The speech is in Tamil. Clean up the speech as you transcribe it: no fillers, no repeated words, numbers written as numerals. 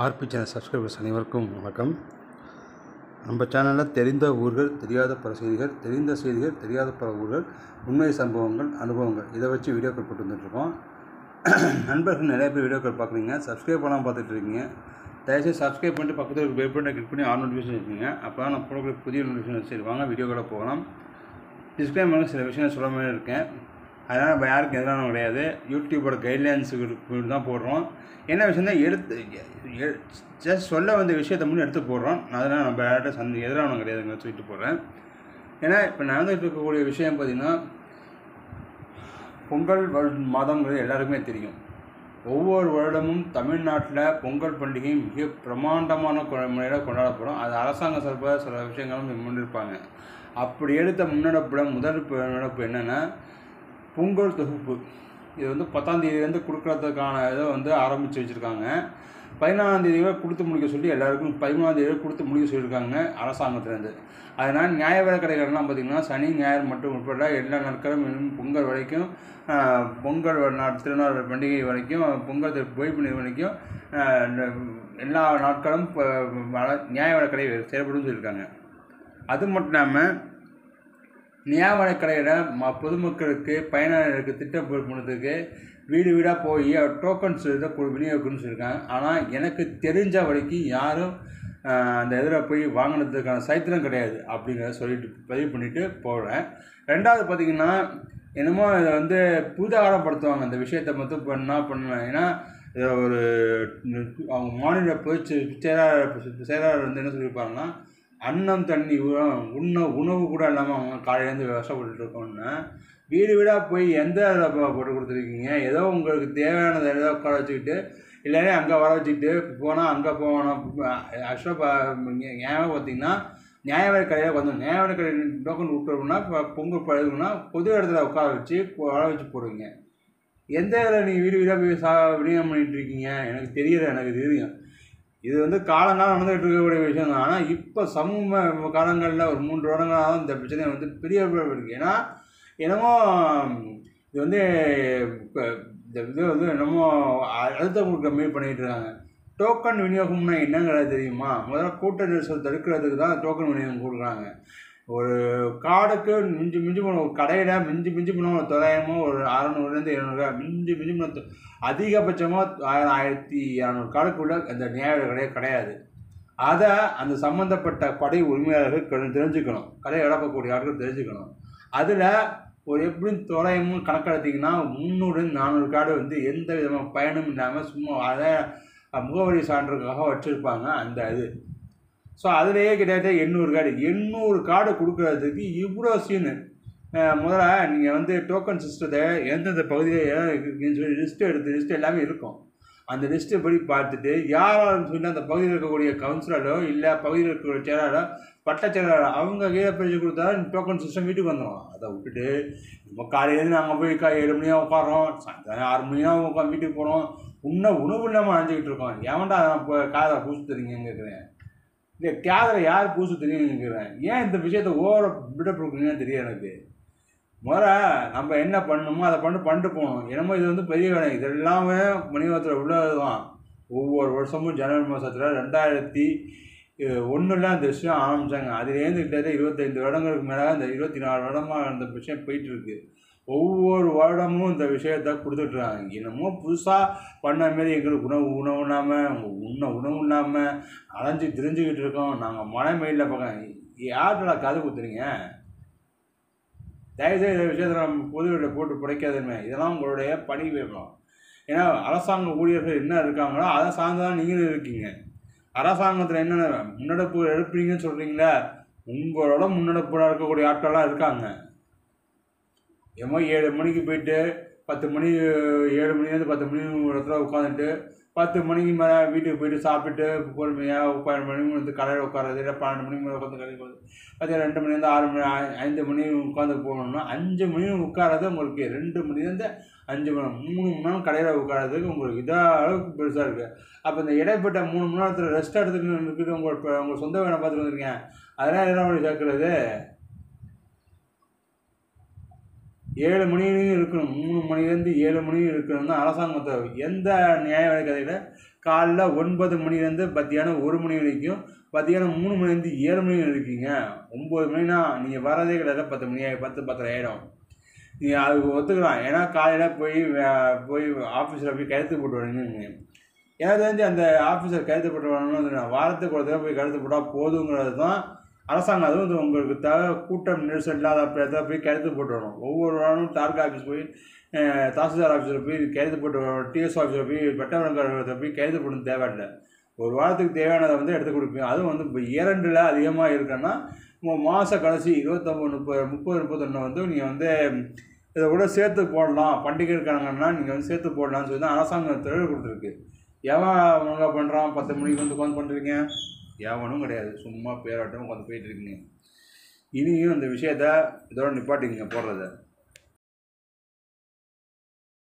ஆர்பி சேனல் சப்ஸ்கிரைபர்ஸ் அனைவருக்கும் வணக்கம். நம்ம சேனலில் தெரிந்த ஊர்கள், தெரியாத பல செய்திகள், தெரிந்த செய்திகள், தெரியாத பல ஊர்கள், உண்மை சம்பவங்கள், அனுபவங்கள் இதை வச்சு வீடியோக்கள் போட்டு வந்துட்டுருக்கோம். நண்பர்கள் நிறைய பேர் வீடியோக்கள் பார்க்குறீங்க, சப்ஸ்கிரைப் பண்ணாமல் பார்த்துட்டு இருக்கீங்க. தயவுசெய்து சப்ஸ்கிரைப் பண்ணிட்டு பக்கத்தில் ஒரு பெல் பட்டனை கிளிக் பண்ணி ஆல் நோட்டிஃபிகேஷன் இருக்குங்க. அப்போ தான் நான் போடக்கூடிய புதிய நோட்டிஃபிகேஷன் சரி வாங்க வீடியோக்களை போகலாம். டிஸ்கிளைமர் சில விஷயம் சொல்ல மாதிரி இருக்கேன். அதனால் நம்ம யாருக்கும் எதிரானவங்க கிடையாது. யூடியூபோட கைட்லைன்ஸுக்கு தான் போடுறோம். என்ன விஷயம் தான் ஜஸ்ட் சொல்ல வந்த விஷயத்தை முன்னே எடுத்து போடுறோம். அதனால் நம்ம யார்கிட்ட எதிரானவங்க கிடையாதுங்க சொல்லிட்டு போடுறேன். ஏன்னா இப்போ நடந்துகிட்டு இருக்கக்கூடிய விஷயம் பார்த்திங்கன்னா, பொங்கல் மாதங்கிறது எல்லாருக்குமே தெரியும். ஒவ்வொரு வருடமும் தமிழ்நாட்டில் பொங்கல் பண்டிகை மிக பிரமாண்டமான முறையில் கொண்டாடப்படும். அது அரசாங்க சார்பாக சில விஷயங்களும் முன்னிருப்பாங்க. அப்படி எடுத்த முன்னெடுப்பில் முதல் முன்னெடுப்பு என்னென்னா பொங்கல் தொகுப்பு. இது வந்து 10ஆம் தேதியிலேருந்து கொடுக்குறதுக்கான இதை வந்து ஆரம்பித்து வச்சுருக்காங்க. 14ஆம் தேதியை கொடுத்து முடிக்க சொல்லி எல்லாருக்கும் 13ஆம் தேதியை கொடுத்து முடிக்க சொல்லியிருக்காங்க அரசாங்கத்துலேருந்து. அதனால் நியாய விலை கடைகள்லாம் பார்த்திங்கன்னா சனி ஞாயிறு மட்டும் உட்பட எல்லா நாட்களும் பொங்கல் வரைக்கும், பொங்கல் திருநாள் பண்டிகை வரைக்கும், பொங்கல் பொய்ப்பு வரைக்கும் எல்லா நாட்களும் நியாய விலை கடை செயல்படும் சொல்லியிருக்காங்க. அது மட்டும் இல்லாமல் நியாய விலை கடையில் பொதுமக்களுக்கு பயனாளர்களுக்கு திட்டம் பண்ணுறதுக்கு வீடு வீடாக போய் டோக்கன்ஸ் இதை விநியோகம்னு சொல்லியிருக்காங்க. ஆனால் எனக்கு தெரிஞ்ச வரைக்கும் யாரும் அந்த இதில் போய் வாங்கினதுக்கான சரித்திரம் கிடையாது அப்படிங்கிறத சொல்லிட்டு பதிவு பண்ணிவிட்டு போகிறேன். ரெண்டாவது பார்த்திங்கன்னா, என்னமோ இதை வந்து பூதாகரப்படுத்துவாங்க அந்த விஷயத்தை மட்டும் பண்ணுவேன். ஏன்னா இதை ஒரு அவங்க மாநில பொதுச் செயலாளர் வந்து என்ன சொல்லியிருப்பாங்கன்னா, அன்னம் தண்ணி உணவு கூட இல்லாமல் அவங்க காலையிலேருந்து கஷ்டப்பட்டு இருக்கோன்னு வீடு வீடாக போய் எந்த இதில் போட்டு கொடுத்துருக்கீங்க? ஏதோ உங்களுக்கு தேவையானதை ஏதோ உட்கார வச்சுக்கிட்டு இல்லைன்னா அங்கே வர வச்சுக்கிட்டு போனால் அங்கே போகணும். ஆக்சுவலாக ஞாபகம் பார்த்திங்கன்னா, நியாய விலை கடையில் வந்து நியாய விலை கடையில் டோக்கன் விட்டுறோம்னா இப்போ பொங்கல் பழகுனா பொது இடத்துல உட்கார வச்சு வர வச்சு போடுவீங்க. எந்த இதில் நீங்கள் வீடு வீடாக போய் விநியோகம் பண்ணிகிட்டு இருக்கீங்க? எனக்கு தெரியல. எனக்கு தெரியும் இது வந்து காலங்காலம் நடந்துகிட்டு இருக்கக்கூடிய விஷயம் தான். ஆனால் இப்போ சமூக காலங்களில் ஒரு 3 வருடங்களாக தான் இந்த பிரச்சனை வந்து பெரிய இருக்குது. ஏன்னா என்னமோ இது வந்து இப்போ இந்த இது வந்து என்னமோ அழுத்தம் கம்மி பண்ணிகிட்டு இருக்காங்க. டோக்கன் விநியோகம்னா என்னங்கிறது தெரியுமா? முதல்ல கூட்ட நெரிசல் தடுக்கிறதுக்கு தான் டோக்கன் விநியோகம் கொடுக்குறாங்க. ஒரு கார்டுக்கு மிஞ்சி போன ஒரு கடையில் மிஞ்சி போன ஒரு தோராயமோ ஒரு 600லேருந்து 700 மிஞ்சி போன அதிகபட்சமாக 1200 கார்டுக்குள்ள அந்த நியாய விலை கிடையாது. அதை அந்த சம்மந்தப்பட்ட கடை உரிமையாளர்கள் தெரிஞ்சுக்கணும். கடையை இழக்கக்கூடிய ஆட்கள் தெரிஞ்சுக்கணும். அதில் ஒரு எப்படியும் தோராயமும் கணக்கெடுத்திங்கன்னா 300-400 கார்டு வந்து எந்த விதமான பயனும் இல்லாமல் சும்மா அதை முகவரி சான்றுக்காக வச்சுருப்பாங்க அந்த இது. ஸோ அதிலேயே கிட்டத்தட்ட 800 கார்டு கொடுக்குறதுக்கு இவ்வளோ சீனு. முதல்ல நீங்கள் வந்து டோக்கன் சிஸ்டத்தை எந்தெந்த பகுதியில் இருக்குன்னு சொல்லி லிஸ்ட்டு எல்லாமே இருக்கும். அந்த லிஸ்ட்டை படி பார்த்துட்டு யாராலும் சொல்லி அந்த பகுதியில் இருக்கக்கூடிய கவுன்சிலரோ இல்லை பகுதியில் இருக்கக்கூடிய செயலாளரோ பட்ட செயலாளரோ அவங்க கீழே பிரித்து கொடுத்தா டோக்கன் சிஸ்டம் வீட்டுக்கு வந்துடும். அதை விட்டுட்டு நம்ம காலையிலேருந்து நாங்கள் போய் 7 மணியாக உட்காரோம், சாயந்தரம் 6 மணியாக உட்காந்து வீட்டுக்கு போகிறோம், உணவு இல்லாமல் அழைஞ்சிக்கிட்டு இருக்கோம். ஏன்டா இப்போ காதை பூசு தெரியுங்கன்னு கேட்குறேன். இல்லை கேதில் யார் பூசு தெரியும்னு கேட்குறேன். ஏன் இந்த விஷயத்தை ஓவர பில்டப் கொடுக்குறீங்கன்னு தெரியும் எனக்கு. முதல்ல நம்ம என்ன பண்ணணுமோ அதை பண்ணிட்டு போகணும். என்னமோ இது வந்து பெரிய வேலை. இது எல்லாமே மணிவத்தில் உள்ளது தான். ஒவ்வொரு வருஷமும் ஜனவரி மாதத்தில் 2001 அந்த விஷயம் ஆரம்பித்தாங்க. அதுலேருந்து கிட்டத்தட்ட 25 வருடங்களுக்கு மேலே இந்த 24 வருடமாக அந்த விஷயம் போயிட்டுருக்கு. ஒவ்வொரு வருடமும் இந்த விஷயத்தை கொடுத்துட்ருக்காங்க. என்னமோ புதுசாக பண்ண மாரி எங்களுக்கு உணவு இல்லாமல் உணவு இல்லாமல் அலைஞ்சு திரிஞ்சுக்கிட்டு இருக்கோம். நாங்கள் மழை மெயிலில் பார்க்க யார்கிட்ட காது குத்துறீங்க? தயவுசெய்து இந்த விஷயத்தை நம்ம பொதுவெளியில் போட்டு புடைக்காதுமே. இதெல்லாம் உங்களுடைய பணி வேணும். ஏன்னா அரசாங்க ஊழியர்கள் என்ன இருக்காங்களோ அதை சார்ந்து தான் நீங்களும் இருக்கீங்க. அரசாங்கத்தில் என்னென்ன முன்னெடுப்பு எடுப்பீங்கன்னு சொல்கிறீங்களா? உங்களோட முன்னெடுப்பு இருக்கக்கூடிய ஆட்கள்லாம் இருக்காங்க. ஏமோ 7 மணிக்கு போயிட்டு 10 மணி 7 மணிலேருந்து 10 மணி ஒரு இடத்துல உட்காந்துட்டு 10 மணிக்கு மேலே வீட்டுக்கு போயிட்டு சாப்பிட்டு பொறுமையாக 12 மணிக்கு வந்து கடையில் உட்காரது, இல்லை 12 மணிக்கு மேலே உட்காந்து கடையில் உட்காந்து அதே 2 மணிலேருந்து 6 மணி 5 மணி உட்காந்து போகணும்னா 5 மணி உட்காரது உங்களுக்கு 2 மணிலேருந்து 5 மணி 3 மணி நேரம் கடையில் உட்காரதுக்கு உங்களுக்கு இதாக அளவுக்கு பெருசாக இருக்குது. அப்போ இந்த இடைப்பட்ட 3 மணி நேரத்தில் ரெஸ்ட் எடுத்துக்கிட்டு இருக்குது. உங்கள் சொந்த வேலை பார்த்துட்டு வந்துருக்கேன். அதெல்லாம் எதாவது சேர்க்குறது 7 மணிலையும் இருக்கணும். 3 மணிலேருந்து 7 மணி இருக்கணும்னா அரசாங்கத்தை எந்த நியாய விலை கதையில் காலைல 9 மணிலேருந்து மத்தியானம் 1 மணி வரைக்கும், மத்தியானம் 3 மணிலேருந்து 7 மணி வரைக்கும் இருக்கீங்க. 9 மணினா நீங்கள் வரதே கிடையாது, 10 மணி 10:10 ஆகிடும். நீங்கள் அதுக்கு ஒத்துக்கலாம். ஏன்னா காலையில் போய் ஆஃபீஸில் போய் கையெழுத்து போட்டு வரீங்க. எனக்கு தெரிஞ்சு அந்த ஆஃபீஸர் கையெழுத்து போட்டு வரணும்னு வாரத்துக்கு ஒரு தடவை போய் கையெழுத்து போட்டால் போதுங்கிறது தான் அரசாங்கம். அதுவும் உங்களுக்கு தேவை கூட்டம் நெரிசல் இல்லாத இடத்துல போய் கையெழுத்து போட்டு வரணும். ஒவ்வொரு வாரமும் தாலுகா ஆஃபீஸ் போய் தாசில்தார் ஆஃபீஸில் போய் கையெழுத்து போட்டு வரணும். டிஎஸ் ஆஃபீஸில் போய் வட்டவரங்கிறத போய் கையெழுத்து போட்டு தேவையில்லை. ஒரு வாரத்துக்கு தேவையானதை வந்து எடுத்து கொடுப்பீங்க. அதுவும் வந்து இப்போ இரண்டில் அதிகமாக இருக்குன்னா உங்கள் மாத கடைசி 29, 30, 31 வந்து நீங்கள் வந்து இதை கூட சேர்த்து போடலாம். பண்டிகை இருக்காங்கன்னா நீங்கள் வந்து சேர்த்து போடலாம்னு சொல்லி தான் அரசாங்கம் தெளிவு கொடுத்துருக்கு. எவன் ஒழுங்காக பண்ணுறான்? 10 மணிக்கு வந்து உட்காந்து பண்ணுறீங்க? எவனும் கிடையாது. சும்மா பேராட்டம் உட்காந்து போயிட்டு இருக்கீங்க. இனியும் இந்த விஷயத்த இதோட நிப்பாட்டிங்க போடுறத.